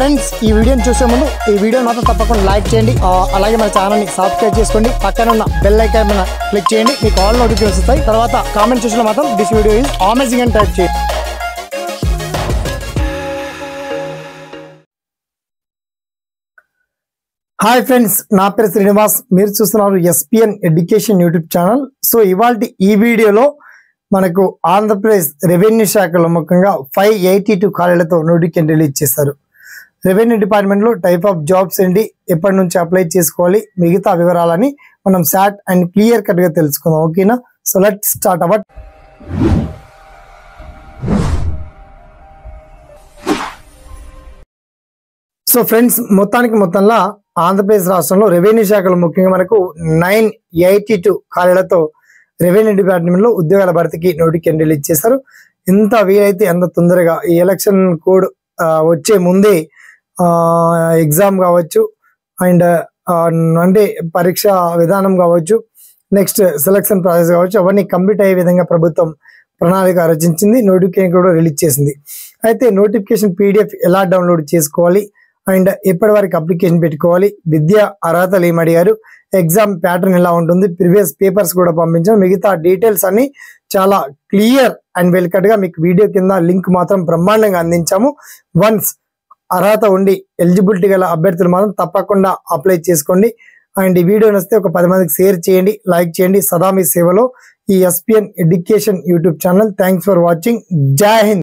Friends ఈ వీడియోని చూసే ముందు ఈ వీడియో మాత్రం తప్పకుండా లైక్ చేయండి, అలాగే మన ఛానల్ని సబ్స్క్రైబ్ చేసుకోండి, పక్కన ఉన్న బెల్ ఐకాన్ మీద క్లిక్ చేయండి, మీకు ఆల్ నోటిఫికేషన్స్ వస్తాయి. తర్వాత కామెంట్ సెక్షన్లో మాత్రం దిస్ వీడియో ఈజ్ అమేజింగ్ అని టైప్ చేయండి. హాయ్ ఫ్రెండ్స్, నా పేరు శ్రీనివాస్, మీరు చూస్తున్నారు SPN education YouTube channel. So ఇవాళ ఈ వీడియోలో మనకు ఆంధ్రప్రదేశ్ రెవెన్యూ శాఖలో ముఖ్యంగా 582 ఖాళీలతో నోటిఫికేషన్ రిలీజ్ చేశారు. రెవెన్యూ డిపార్ట్మెంట్లో టైప్ ఆఫ్ జాబ్స్ ఏంటి, ఎప్పటి నుంచి అప్లై చేసుకోవాలి, మిగతా వివరాలని మనం షార్ట్ అండ్ క్లియర్ కట్గా తెలుసుకుందాం. ఓకేనా? So let start our. So friends, మొత్తంలో ఆంధ్రప్రదేశ్ రాష్ట్రంలో రెవెన్యూ శాఖలో ముఖ్యంగా మనకు 982 ఖాళీలతో రెవెన్యూ డిపార్ట్మెంట్లో ఉద్యోగాల భర్తీకి నోటిఫికేషన్ రిలీజ్ చేశారు. ఎంత వీలైతే అంత తొందరగా ఈ ఎలక్షన్ కోడ్ వచ్చే ముందే ఎగ్జామ్ కావచ్చు, అండ్ అంటే పరీక్ష విధానం కావచ్చు, నెక్స్ట్ సెలక్షన్ ప్రాసెస్ కావచ్చు, అవన్నీ కంప్లీట్ అయ్యే విధంగా ప్రభుత్వం ప్రణాళిక రచించింది. నోటిఫికేషన్ కూడా రిలీజ్ చేసింది. అయితే నోటిఫికేషన్ PDF ఎలా డౌన్లోడ్ చేసుకోవాలి, అండ్ ఎప్పటి వరకు అప్లికేషన్ పెట్టుకోవాలి, విద్యా అర్హతలు ఏమడిగారు, ఎగ్జామ్ ప్యాటర్న్ ఎలా ఉంటుంది, ప్రీవియస్ పేపర్స్ కూడా పంపించాం, మిగతా డీటెయిల్స్ అన్ని చాలా క్లియర్ అండ్ వెల్ కట్ గా మీకు వీడియో కింద లింక్ మాత్రం బ్రహ్మాండంగా అందించాము. వన్స్ అర్హత ఉండి ఎలిజిబిలిటీ గల అభ్యర్థులు మాత్రం తప్పకుండా అప్లై చేసుకోండి. అండ్ ఈ వీడియో నచ్చితే ఒక 10 మందికి షేర్ చేయండి, లైక్ చేయండి. సదా మీ సేవలో ఈ SPN education YouTube channel. Thanks for watching. జై హింద్.